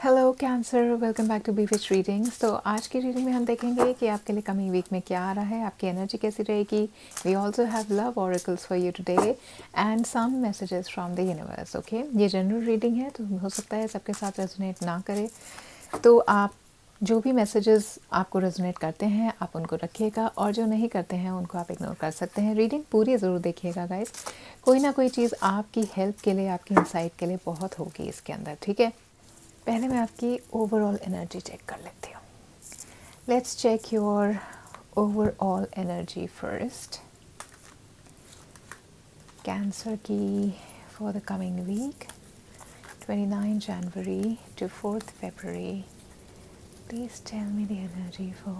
Hello cancer, welcome back to B witch readings. तो आज की रीडिंग में हम देखेंगे कि आपके लिए कमिंग वीक में क्या आ रहा है, आपकी एनर्जी कैसी रहेगी। We also have love oracles for you today and some messages from the universe. Okay, ये जनरल रीडिंग है तो हो सकता है सबके साथ रेजोनेट ना करे, तो आप जो भी मैसेजेस आपको रेजोनेट करते हैं आप उनको रखिएगा और जो नहीं करते हैं उनको आप इग्नोर कर सकते हैं। रीडिंग पूरी ज़रूर देखिएगा गाइस, कोई ना कोई चीज़ आपकी हेल्प के लिए, आपकी इंसाइट के लिए बहुत होगी इसके अंदर। ठीक है, पहले मैं आपकी ओवरऑल एनर्जी चेक कर लेती हूँ। Let's check your overall energy first. Cancer की for the coming week 29 January to 4th February. Please tell me the energy for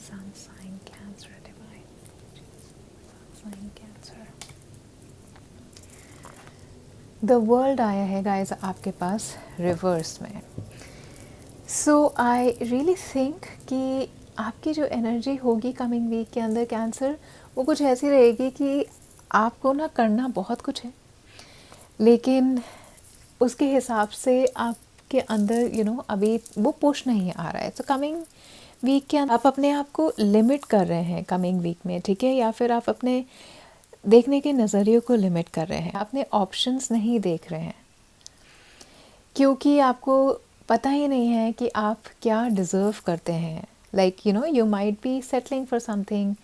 Sun sign Cancer divine. Sun sign Cancer. The world आया है guys आपके पास reverse में। सो I really think कि आपकी जो energy होगी coming week के अंदर कैंसर, वो कुछ ऐसी रहेगी कि आपको ना करना बहुत कुछ है, लेकिन उसके हिसाब से आपके अंदर अभी वो पुश नहीं आ रहा है। तो कमिंग वीक के अंदर आप अपने आप को लिमिट कर रहे हैं कमिंग वीक में, ठीक है, या फिर आप अपने देखने के नज़रिए को लिमिट कर रहे हैं, अपने ऑप्शंस नहीं देख रहे हैं, क्योंकि आपको पता ही नहीं है कि आप क्या डिज़र्व करते हैं। Like you might be settling for something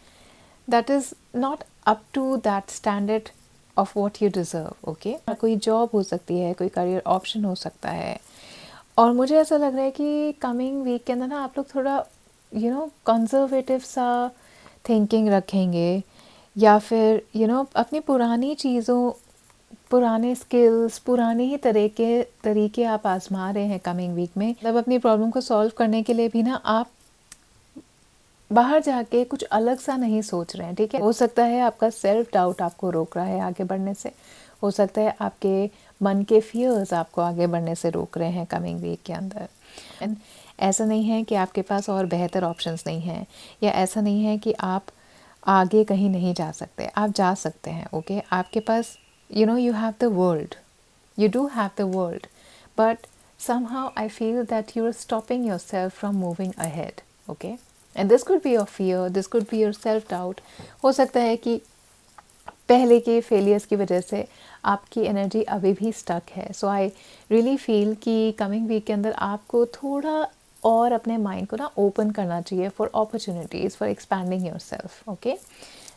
that is not up to that standard of what you deserve. Okay, कोई जॉब हो सकती है, कोई करियर ऑप्शन हो सकता है, और मुझे ऐसा लग रहा है कि कमिंग वीक के अंदर ना आप लोग थोड़ा कंजर्वेटिव सा थिंकिंग रखेंगे, या फिर अपनी पुरानी चीज़ों, पुराने स्किल्स, पुराने ही तरीके आप आजमा रहे हैं कमिंग वीक में। मतलब अपनी प्रॉब्लम को सॉल्व करने के लिए भी ना आप बाहर जाके कुछ अलग सा नहीं सोच रहे हैं। ठीक है, हो सकता है आपका सेल्फ डाउट आपको रोक रहा है आगे बढ़ने से, हो सकता है आपके मन के फियर्स आपको आगे बढ़ने से रोक रहे हैं कमिंग वीक के अंदर। एंड ऐसा नहीं है कि आपके पास और बेहतर ऑप्शंस नहीं हैं, या ऐसा नहीं है कि आप आगे कहीं नहीं जा सकते, आप जा सकते हैं। ओके, आपके पास you have the world, you do have the world, but somehow I feel that you're stopping yourself from moving ahead. Okay, and this could be your fear, this could be your self doubt. हो सकता है कि पहले के failures की वजह से आपकी एनर्जी अभी भी स्टक है। सो आई रियली फील कि कमिंग वीक के अंदर आपको थोड़ा और अपने माइंड को ना ओपन करना चाहिए for opportunities, for expanding your self. Okay,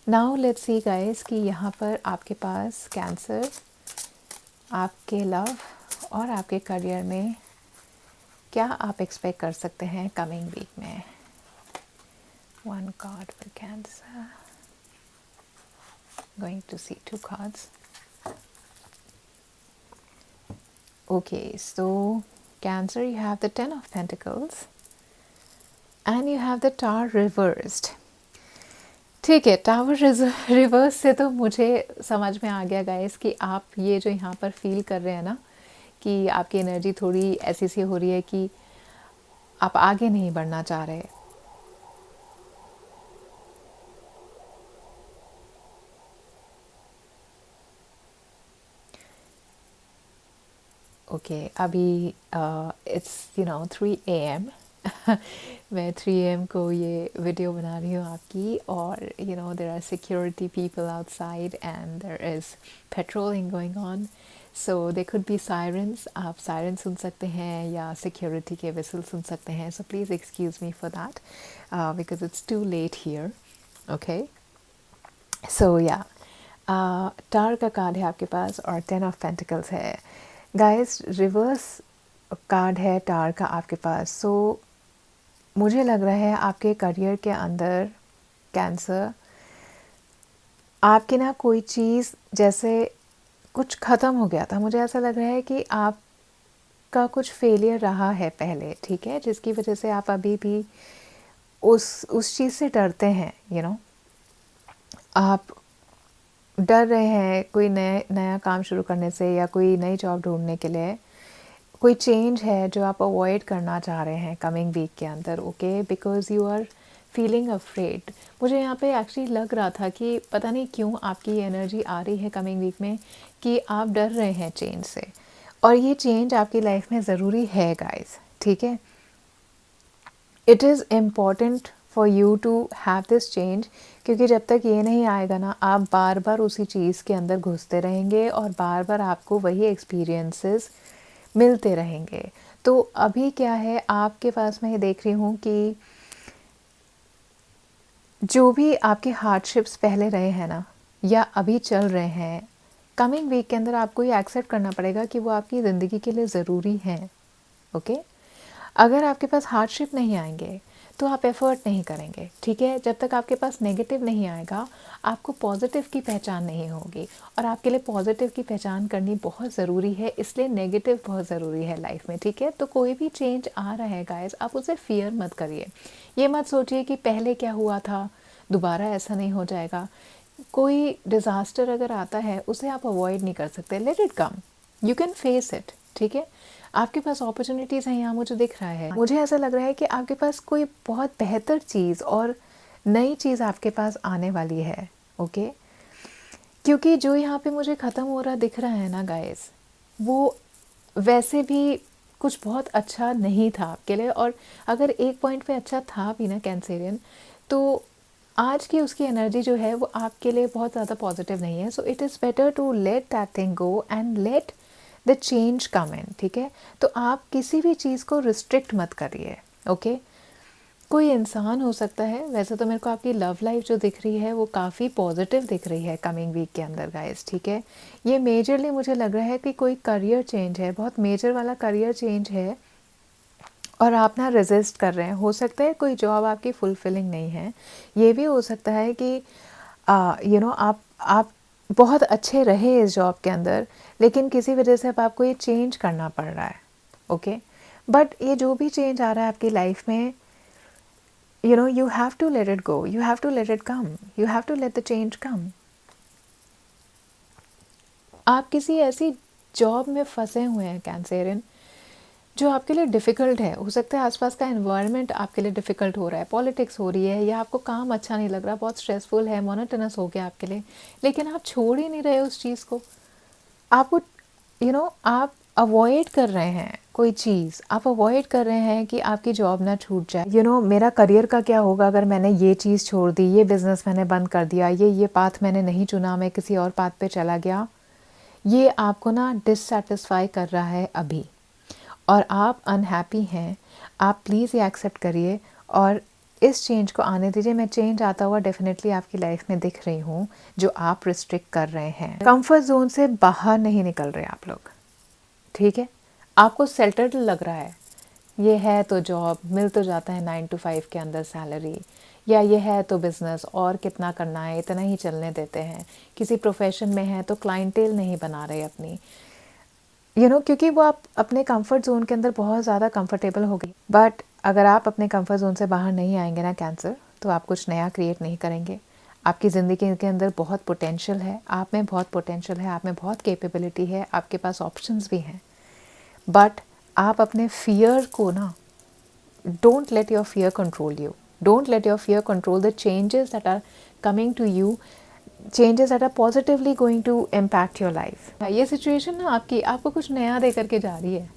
now let's see guys कि यहाँ पर आपके पास कैंसर आपके लव और आपके करियर में क्या आप एक्सपेक्ट कर सकते हैं कमिंग वीक में। One card for cancer, going to see two cards. Okay, so Cancer, you have the Ten of Pentacles and you have the Tower reversed. ठीक है, टावर रिवर्स से तो मुझे समझ में आ गया गाइस कि आप ये जो यहाँ पर फील कर रहे हैं ना, कि आपकी एनर्जी थोड़ी ऐसी सी हो रही है कि आप आगे नहीं बढ़ना चाह रहे। ओके, अभी इट्स 3 AM मैं 3 AM को ये वीडियो बना रही हूँ आपकी, और there are security people outside and there is patrolling going on, so they could be sirens. आप सायरन सुन सकते हैं या सिक्योरिटी के विसल सुन सकते हैं, so please excuse me for that because it's too late here. Okay, so या टावर का कार्ड है आपके पास और 10 ऑफ पेंटिकल्स है गाइस। रिवर्स कार्ड है टावर का आपके पास। सो मुझे लग रहा है आपके करियर के अंदर कैंसर, आपके ना कोई चीज़ जैसे कुछ ख़त्म हो गया था। मुझे ऐसा लग रहा है कि आपका कुछ फेलियर रहा है पहले, ठीक है, जिसकी वजह से आप अभी भी उस चीज़ से डरते हैं। आप डर रहे हैं कोई नया काम शुरू करने से, या कोई नई जॉब ढूंढने के लिए कोई चेंज है जो आप अवॉइड करना चाह रहे हैं कमिंग वीक के अंदर। Okay, because you are feeling afraid. मुझे यहाँ पे एक्चुअली लग रहा था कि पता नहीं क्यों आपकी एनर्जी आ रही है कमिंग वीक में कि आप डर रहे हैं चेंज से, और ये चेंज आपकी लाइफ में ज़रूरी है गाइस, ठीक है। It is important for you to have this change, क्योंकि जब तक ये नहीं आएगा ना, आप बार बार उसी चीज़ के अंदर घुसते रहेंगे और बार बार आपको वही एक्सपीरियंसेस मिलते रहेंगे। तो अभी क्या है आपके पास, मैं ये देख रही हूँ कि जो भी आपके हार्डशिप्स पहले रहे हैं ना, या अभी चल रहे हैं, कमिंग वीक के अंदर आपको ये एक्सेप्ट करना पड़ेगा कि वो आपकी ज़िंदगी के लिए ज़रूरी हैं, ओके। अगर आपके पास हार्डशिप नहीं आएंगे तो आप एफ़र्ट नहीं करेंगे, ठीक है। जब तक आपके पास नेगेटिव नहीं आएगा, आपको पॉजिटिव की पहचान नहीं होगी, और आपके लिए पॉजिटिव की पहचान करनी बहुत ज़रूरी है, इसलिए नेगेटिव बहुत ज़रूरी है लाइफ में, ठीक है। तो कोई भी चेंज आ रहा है गाइस, आप उसे फियर मत करिए। ये मत सोचिए कि पहले क्या हुआ था दोबारा ऐसा नहीं हो जाएगा। कोई डिज़ास्टर अगर आता है उसे आप अवॉइड नहीं कर सकते, let it come, you can face it, ठीक है। आपके पास अपॉर्चुनिटीज़ हैं, यहाँ मुझे दिख रहा है, मुझे ऐसा लग रहा है कि आपके पास कोई बहुत बेहतर चीज़ और नई चीज़ आपके पास आने वाली है, ओके। क्योंकि जो यहाँ पे मुझे ख़त्म हो रहा दिख रहा है ना गाइस, वो वैसे भी कुछ बहुत अच्छा नहीं था आपके लिए, और अगर एक पॉइंट पे अच्छा था भी ना कैंसेरियन, तो आज की उसकी एनर्जी जो है वो आपके लिए बहुत ज़्यादा पॉजिटिव नहीं है। So it is better to let that thing go and let the change come in, ठीक है। तो आप किसी भी चीज़ को रिस्ट्रिक्ट मत करिए, ओके। कोई इंसान हो सकता है, वैसे तो मेरे को आपकी लव लाइफ जो दिख रही है वो काफ़ी पॉजिटिव दिख रही है कमिंग वीक के अंदर गाइस, ठीक है। ये मेजरली मुझे लग रहा है कि कोई करियर चेंज है, बहुत मेजर वाला करियर चेंज है, और आप ना रेजिस्ट कर रहे हैं। हो सकता है कोई जॉब आपकी फुलफिलिंग नहीं है, ये भी हो सकता है कि आप बहुत अच्छे रहे इस जॉब के अंदर, लेकिन किसी वजह से अब आपको ये चेंज करना पड़ रहा है, ओके। बट ये जो भी चेंज आ रहा है आपकी लाइफ में, you have to let it go, you have to let it come, you have to let the change come. आप किसी ऐसी जॉब में फंसे हुए हैं कैंसेरियन, जो आपके लिए डिफ़िकल्ट है। हो सकता है आसपास का एनवायरनमेंट आपके लिए डिफ़िकल्ट हो रहा है, पॉलिटिक्स हो रही है, या आपको काम अच्छा नहीं लग रहा, बहुत स्ट्रेसफुल है, मोनोटोनस हो गया आपके लिए, लेकिन आप छोड़ ही नहीं रहे उस चीज़ को। आपको आप अवॉइड कर रहे हैं कोई चीज़, आप अवॉइड कर रहे हैं कि आपकी जॉब ना छूट जाए। मेरा करियर का क्या होगा अगर मैंने ये चीज़ छोड़ दी, ये बिज़नेस मैंने बंद कर दिया, ये पाथ मैंने नहीं चुना, मैं किसी और पाथ पे चला गया। ये आपको ना डिससेटिस्फाई कर रहा है अभी, और आप अनहैप्पी हैं। आप प्लीज़ ये एक्सेप्ट करिए और इस चेंज को आने दीजिए। मैं चेंज आता हुआ डेफिनेटली आपकी लाइफ में दिख रही हूँ, जो आप रिस्ट्रिक्ट कर रहे हैं। कंफर्ट जोन से बाहर नहीं निकल रहे आप लोग, ठीक है। आपको सेटल्ड लग रहा है, ये है तो जॉब, मिल तो जाता है 9 to 5 के अंदर सैलरी, या ये है तो बिज़नेस, और कितना करना है, इतना ही चलने देते हैं। किसी प्रोफेशन में है तो क्लाइंटेल नहीं बना रहे अपनी, क्योंकि वो आप अपने कंफर्ट जोन के अंदर बहुत ज़्यादा कंफर्टेबल हो गई। बट अगर आप अपने कंफर्ट जोन से बाहर नहीं आएंगे ना कैंसर, तो आप कुछ नया क्रिएट नहीं करेंगे। आपकी ज़िंदगी के अंदर बहुत पोटेंशियल है, आप में बहुत पोटेंशियल है, आप में बहुत कैपेबिलिटी है, आपके पास ऑप्शंस भी हैं। बट आप अपने फियर को ना, don't let your fear control you, don't let your fear control the changes that are coming to you, changes that are positively going to impact your life. ये situation ना आपको कुछ नया दे करके जा रही है।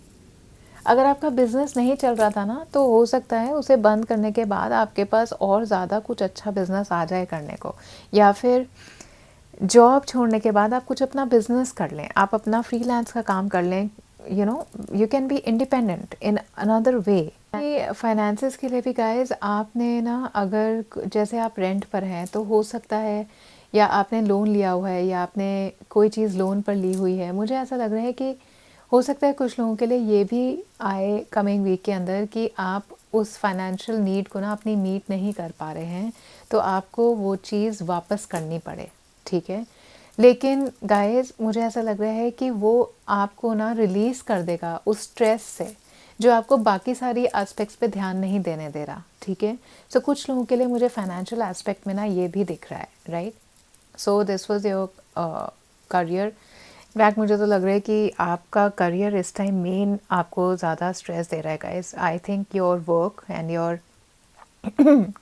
अगर आपका बिज़नेस नहीं चल रहा था ना, तो हो सकता है उसे बंद करने के बाद आपके पास और ज़्यादा कुछ अच्छा बिज़नेस आ जाए करने को, या फिर जॉब छोड़ने के बाद आप कुछ अपना बिज़नेस कर लें, आप अपना फ्रीलांस का काम कर लें। You can be independent in another way. Finances के लिए भी गाइज, आपने ना, अगर जैसे आप रेंट पर हैं तो हो सकता है, या आपने लोन लिया हुआ है, या आपने कोई चीज़ लोन पर ली हुई है, मुझे ऐसा लग रहा है कि हो सकता है कुछ लोगों के लिए ये भी आए कमिंग वीक के अंदर कि आप उस फाइनेंशियल नीड को ना अपनी मीट नहीं कर पा रहे हैं, तो आपको वो चीज़ वापस करनी पड़े, ठीक है। लेकिन गाइस, मुझे ऐसा लग रहा है कि वो आपको ना रिलीज़ कर देगा उस स्ट्रेस से, जो आपको बाकी सारी एस्पेक्ट्स पे ध्यान नहीं देने दे रहा, ठीक है। सो कुछ लोगों के लिए मुझे फाइनेंशियल एस्पेक्ट में ना ये भी दिख रहा है, right. So this was your career. In fact मुझे तो लग रहा है कि आपका करियर इस टाइम मेन आपको ज़्यादा स्ट्रेस दे रहा है guys. I think your work and your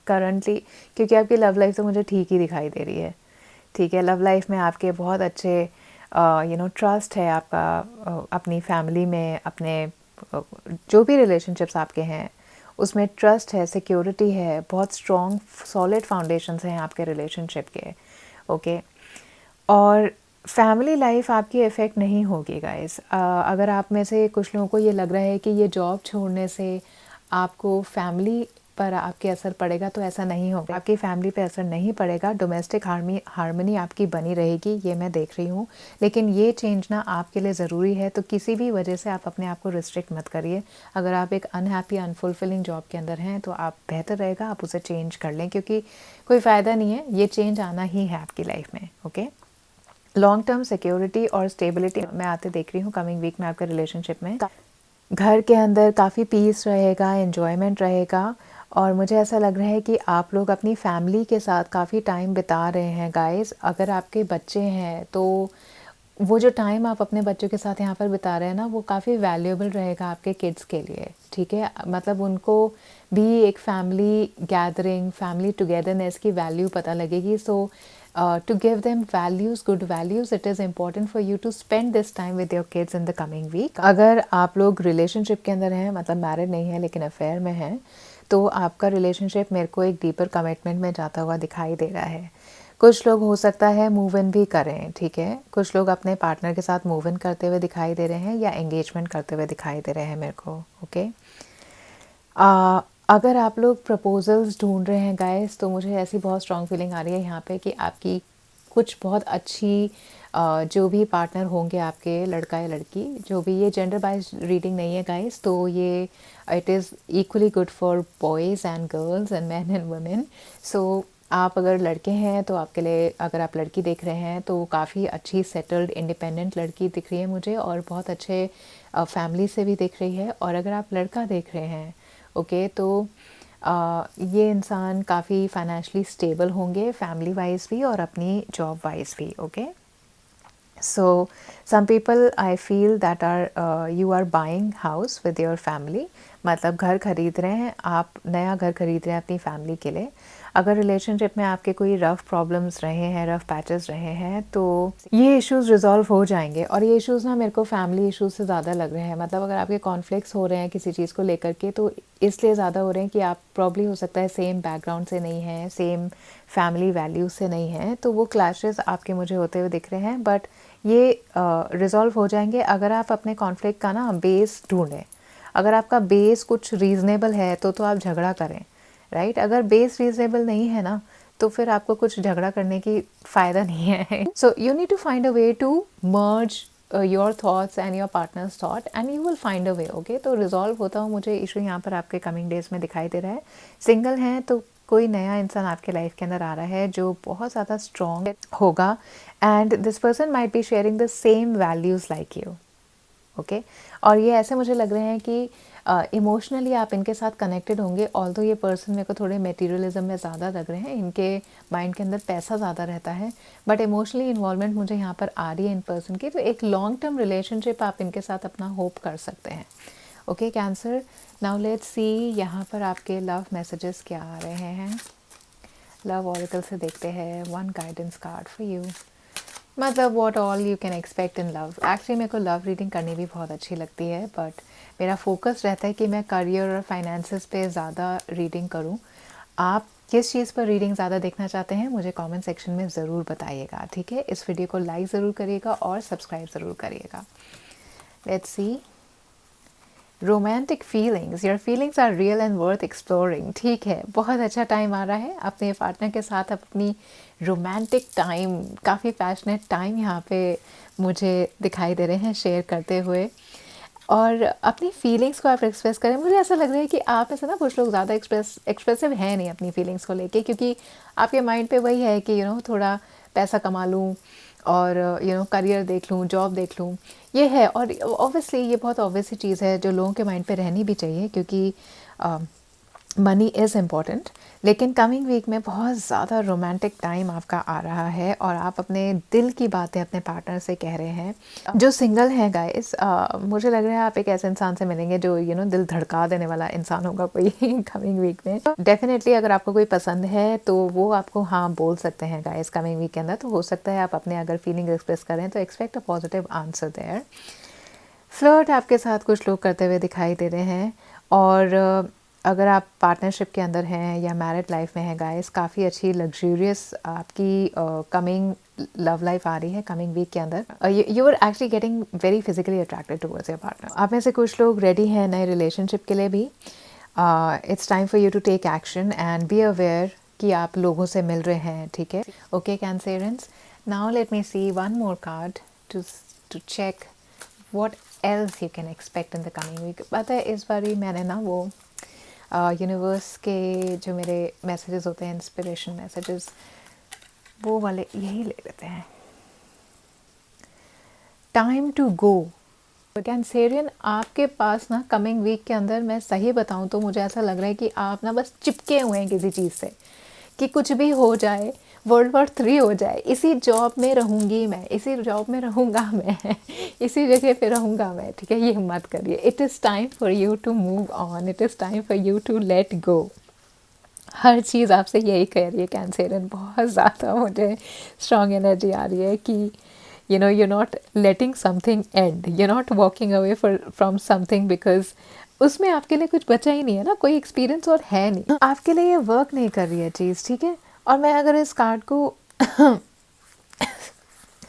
currently, क्योंकि आपकी लव लाइफ तो मुझे ठीक ही दिखाई दे रही है, ठीक है। लव लाइफ में आपके बहुत अच्छे ट्रस्ट है आपका अपनी फैमिली में, अपने जो भी रिलेशनशिप्स आपके हैं उसमें ट्रस्ट है, सिक्योरिटी है, बहुत स्ट्रॉन्ग सॉलिड फाउंडेशंस हैं आपके रिलेशनशिप के, ओके। और फैमिली लाइफ आपकी इफ़ेक्ट नहीं होगी गाइस। अगर आप में से कुछ लोगों को ये लग रहा है कि ये जॉब छोड़ने से आपको फैमिली पर आपके असर पड़ेगा, तो ऐसा नहीं होगा। आपकी फैमिली पे असर नहीं पड़ेगा, डोमेस्टिक हार्मनी आपकी बनी रहेगी, ये मैं देख रही हूँ। लेकिन ये चेंज ना आपके लिए ज़रूरी है, तो किसी भी वजह से आप अपने आप को रिस्ट्रिक्ट मत करिए। अगर आप एक अनहैप्पी अनफुलफिलिंग जॉब के अंदर हैं तो आप बेहतर रहेगा आप उसे चेंज कर लें, क्योंकि कोई फ़ायदा नहीं है, ये चेंज आना ही है आपकी लाइफ में, ओके। लॉन्ग टर्म सिक्योरिटी और स्टेबिलिटी मैं आते देख रही हूँ कमिंग वीक में आपके रिलेशनशिप में। घर के अंदर काफ़ी पीस रहेगा, एन्जॉयमेंट रहेगा, और मुझे ऐसा लग रहा है कि आप लोग अपनी फैमिली के साथ काफ़ी टाइम बिता रहे हैं गाइस। अगर आपके बच्चे हैं तो वो जो टाइम आप अपने बच्चों के साथ यहाँ पर बिता रहे हैं ना, वो काफ़ी वैल्यूएबल रहेगा आपके किड्स के लिए, ठीक है। मतलब उनको भी एक फैमिली गैदरिंग, फैमिली टुगेदरनेस की वैल्यू पता लगेगी। So to give them values, good values, it is important for you to spend this time with your kids in the coming week. अगर आप लोग रिलेशनशिप के अंदर हैं, मतलब मैरिड नहीं है लेकिन अफेयर में हैं, तो आपका रिलेशनशिप मेरे को एक डीपर कमिटमेंट में जाता हुआ दिखाई दे रहा है। कुछ लोग हो सकता है मूव इन भी करें, ठीक है। कुछ लोग अपने पार्टनर के साथ मूव इन करते हुए दिखाई दे रहे हैं या एंगेजमेंट करते हुए दिखाई दे रहे हैं मेरे को, ओके। अगर आप लोग प्रपोजल्स ढूंढ रहे हैं गाइस, तो मुझे ऐसी बहुत स्ट्रॉन्ग फीलिंग आ रही है यहाँ पे कि आपकी कुछ बहुत अच्छी जो भी पार्टनर होंगे आपके, लड़का या लड़की, जो भी, ये जेंडर बाइज्ड रीडिंग नहीं है गाइस, तो ये it is equally good for boys and girls and man and women. So आप अगर लड़के हैं तो आपके लिए, अगर आप लड़की देख रहे हैं तो काफ़ी अच्छी सेटल्ड इंडिपेंडेंट लड़की दिख रही है मुझे, और बहुत अच्छे फैमिली से भी दिख रही है। और अगर आप लड़का देख रहे हैं, ओके, तो ये इंसान काफ़ी फाइनेंशियली स्टेबल होंगे, फैमिली वाइज भी और अपनी जॉब वाइज भी, okay. So some people I feel that are you are buying house with your family, मतलब घर खरीद रहे हैं आप, नया घर खरीद रहे हैं अपनी फैमिली के लिए। अगर रिलेशनशिप में आपके कोई रफ़ प्रॉब्लम्स रहे हैं, रफ़ पैचेस रहे हैं, तो ये इश्यूज़ रिजॉल्व हो जाएंगे। और ये इश्यूज़ ना मेरे को फैमिली इश्यूज़ से ज़्यादा लग रहे हैं। मतलब अगर आपके कॉन्फ्लिक्ट्स हो रहे हैं किसी चीज़ को लेकर के, तो इसलिए ज़्यादा हो रहे हैं कि आप प्रॉब्ली हो सकता है सेम बैकग्राउंड से नहीं हैं, सेम फैमिली वैल्यूज़ से नहीं हैं, तो वो क्लैशेस आपके मुझे होते हुए दिख रहे हैं। बट ये रिज़ॉल्व हो जाएंगे अगर आप अपने कॉन्फ्लिक्ट का ना बेस ढूंढें। अगर आपका बेस कुछ रीज़नेबल है तो आप झगड़ा करें, राइट। अगर बेस रीज़नेबल नहीं है ना, तो फिर आपको कुछ झगड़ा करने की फ़ायदा नहीं है। So you need to find a way to merge your thoughts and your partner's thought and you will find a way, okay. तो रिजॉल्व होता हुआ मुझे इशू यहाँ पर आपके कमिंग डेज में दिखाई दे रहा है। सिंगल हैं तो कोई नया इंसान आपके लाइफ के अंदर आ रहा है जो बहुत ज़्यादा स्ट्रॉन्ग होगा, and this person might be sharing the same values like you, okay. और ये ऐसे मुझे लग रहे हैं कि इमोशनली आप इनके साथ कनेक्टेड होंगे। ऑल्दो ये पर्सन मेरे को थोड़े मटेरियलिज्म में ज़्यादा लग रहे हैं, इनके माइंड के अंदर पैसा ज़्यादा रहता है, बट इमोशनली इन्वॉल्वमेंट मुझे यहाँ पर आ रही है इन पर्सन की। तो एक लॉन्ग टर्म रिलेशनशिप आप इनके साथ अपना होप कर सकते हैं, okay cancer. Now let's see यहाँ पर आपके लव मैसेजेस क्या आ रहे हैं। लव ऑरिकल से देखते हैं one guidance card for you. मतलब what all you can expect in love. Actually मेरे को लव रीडिंग करनी भी बहुत अच्छी लगती है, बट मेरा फोकस रहता है कि मैं करियर और फाइनेंसेस पे ज़्यादा रीडिंग करूं। आप किस चीज़ पर रीडिंग ज़्यादा देखना चाहते हैं मुझे कमेंट सेक्शन में ज़रूर बताइएगा, ठीक है। इस वीडियो को लाइक ज़रूर करिएगा और सब्सक्राइब ज़रूर करिएगा। Let's see romantic feelings, your feelings are real and worth exploring. ठीक है, बहुत अच्छा टाइम आ रहा है अपने पार्टनर के साथ अपनी रोमांटिक टाइम, काफ़ी पैशनेट टाइम यहाँ पे मुझे दिखाई दे रहे हैं शेयर करते हुए, और अपनी फीलिंग्स को आप एक्सप्रेस करें। मुझे ऐसा लग रहा है कि आप ऐसा ना कुछ लोग ज़्यादा एक्सप्रेसिव हैं नहीं अपनी फीलिंग्स को लेके, क्योंकि आपके माइंड पे वही है कि थोड़ा पैसा कमा लूँ और करियर देख लूँ, जॉब देख लूँ, ये है। और ऑब्वियसली ये बहुत ऑब्वियस सी चीज़ है जो लोगों के माइंड पे रहनी भी चाहिए, क्योंकि मनी इज़ इम्पॉर्टेंट, लेकिन कमिंग वीक में बहुत ज़्यादा रोमांटिक टाइम आपका आ रहा है और आप अपने दिल की बातें अपने पार्टनर से कह रहे हैं। जो सिंगल हैं गाइस, मुझे लग रहा है आप एक ऐसे इंसान से मिलेंगे जो दिल धड़का देने वाला इंसान होगा कोई कमिंग वीक में। डेफिनेटली अगर आपको कोई पसंद है तो वो आपको हाँ बोल सकते हैं गाइस कमिंग वीक के अंदर। तो हो सकता है आप अपने अगर फीलिंग एक्सप्रेस करें तो expect a positive answer there. Flirt आपके साथ कुछ लोग करते हुए दिखाई दे रहे हैं, और अगर आप पार्टनरशिप के अंदर हैं या मैरिड लाइफ में हैं गाइस, काफ़ी अच्छी लग्जूरियस आपकी कमिंग लव लाइफ आ रही है कमिंग वीक के अंदर। You are actually getting very physically attracted towards your partner. आप में से कुछ लोग रेडी हैं नए रिलेशनशिप के लिए भी। It's time for you to take action and be aware कि आप लोगों से मिल रहे हैं, ठीक है। Okay Cancerians, now let me see one more card to check what else you can expect in the coming week। पता है इस बार ही मैंने ना वो यूनिवर्स के जो मेरे मैसेजेस होते हैं, इंस्पिरेशन मैसेजेस, वो वाले यही ले लेते हैं। Time to go. कैंसेरियन, आपके पास ना कमिंग वीक के अंदर, मैं सही बताऊं तो मुझे ऐसा लग रहा है कि आप ना बस चिपके हुए हैं किसी चीज़ से, कि कुछ भी हो जाए, वर्ल्ड वॉर 3 हो जाए, इसी जॉब में रहूँगी मैं, इसी जॉब में रहूँगा मैं इसी जगह पे रहूँगा मैं, ठीक है। ये मत करिए। It is time for you to move on, it is time for you to let go. हर चीज़ आपसे यही कह रही है कैंसरियन। बहुत ज़्यादा मुझे स्ट्रॉन्ग एनर्जी आ रही है कि you're not letting something end, you're not walking away from something because उसमें आपके लिए कुछ बचा ही नहीं है ना, कोई एक्सपीरियंस और है नहीं, आपके लिए ये वर्क नहीं कर रही है चीज़, ठीक है। और मैं अगर इस कार्ड को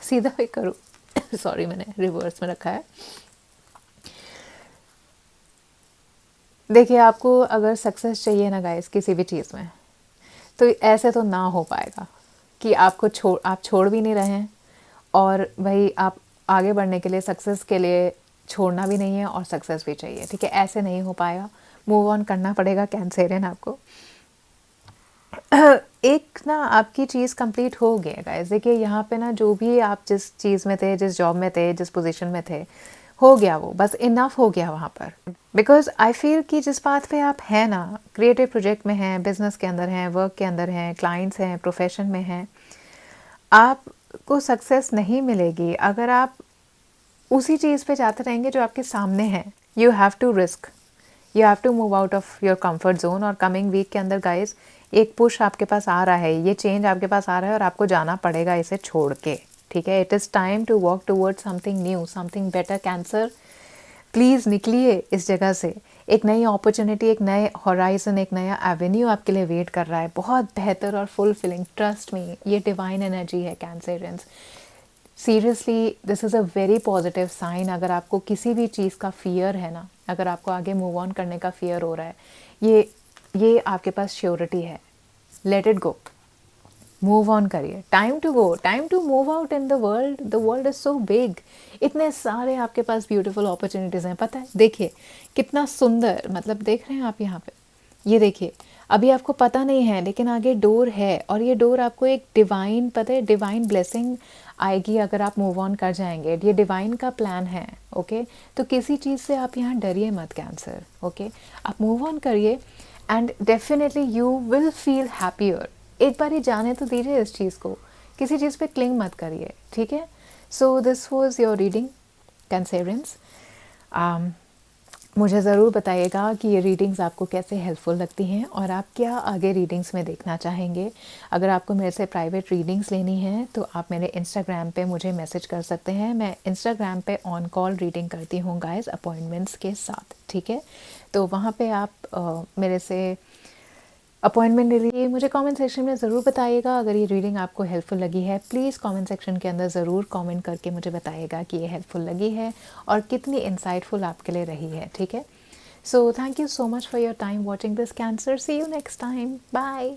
सीधा भी करूँ सॉरी मैंने रिवर्स में रखा है। देखिए, आपको अगर सक्सेस चाहिए ना गाइस किसी भी चीज़ में, तो ऐसे तो ना हो पाएगा कि आप छोड़ भी नहीं रहे हैं, और भाई आप आगे बढ़ने के लिए, सक्सेस के लिए छोड़ना भी नहीं है और सक्सेस भी चाहिए, ठीक है। ऐसे नहीं हो पाएगा, मूव ऑन करना पड़ेगा कैंसरियन आपको। एक ना आपकी चीज़ कंप्लीट हो गया गाइस। देखिए यहाँ पे ना, जो भी आप जिस चीज़ में थे, जिस जॉब में थे, जिस पोजीशन में थे, हो गया वो, बस इनफ हो गया वहाँ पर। बिकॉज आई फील कि जिस बात पे आप हैं ना, क्रिएटिव प्रोजेक्ट में हैं, बिजनेस के अंदर हैं, वर्क के अंदर हैं, क्लाइंट्स हैं, प्रोफेशन में हैं, आपको सक्सेस नहीं मिलेगी अगर आप उसी चीज़ पे जाते रहेंगे जो आपके सामने है। You have to risk, you have to move out of your comfort zone. और कमिंग वीक के अंदर गाइस, एक पुश आपके पास आ रहा है, ये चेंज आपके पास आ रहा है और आपको जाना पड़ेगा इसे छोड़ के, ठीक है। It is time to walk towards something new, something better. Cancer, please निकलिए इस जगह से। एक नई अपॉर्चुनिटी, एक नए हॉराइजन, एक नया एवेन्यू आपके लिए वेट कर रहा है, बहुत बेहतर और फुलफिलिंग। ट्रस्ट मी, ये डिवाइन एनर्जी है Cancerians. Seriously this is a very positive sign. अगर आपको किसी भी चीज़ का फियर है ना, अगर आपको आगे मूव ऑन करने का फियर हो रहा है, ये आपके पास श्योरिटी है। Let it go, move on करिए। Time to go, time to move out in the world is so big. इतने सारे आपके पास ब्यूटीफुल अपॉर्चुनिटीज़ हैं, पता है। देखिए कितना सुंदर, मतलब देख रहे हैं आप यहाँ पे, ये देखिए, अभी आपको पता नहीं है लेकिन आगे डोर है, और ये डोर आपको एक डिवाइन, पता है, डिवाइन ब्लेसिंग आएगी अगर आप मूव ऑन कर जाएंगे। ये डिवाइन का प्लान है, ओके। तो किसी चीज़ से आप यहाँ डरिए मत कैंसर, ओके। आप मूव ऑन करिए and definitely you will feel happier. एक बार ही जाने तो दीजिए इस चीज़ को, किसी चीज़ पे क्लिंग मत करिए, ठीक है। So this was your reading Cancerians. मुझे ज़रूर बताइएगा कि ये रीडिंग्स आपको कैसे हेल्पफुल लगती हैं और आप क्या आगे रीडिंग्स में देखना चाहेंगे। अगर आपको मेरे से प्राइवेट रीडिंग्स लेनी है तो आप मेरे इंस्टाग्राम पे मुझे मैसेज कर सकते हैं। मैं इंस्टाग्राम पे ऑन कॉल रीडिंग करती हूँ गाइस, अपॉइंटमेंट्स के साथ, ठीक है। तो वहाँ पे आप मेरे से अपॉइंटमेंट ले लीजिए। मुझे कमेंट सेक्शन में ज़रूर बताइएगा अगर ये रीडिंग आपको हेल्पफुल लगी है। प्लीज़ कमेंट सेक्शन के अंदर ज़रूर कमेंट करके मुझे बताइएगा कि ये हेल्पफुल लगी है और कितनी इंसाइटफुल आपके लिए रही है, ठीक है। So thank you so much for your time watching this cancer. See you next time, bye.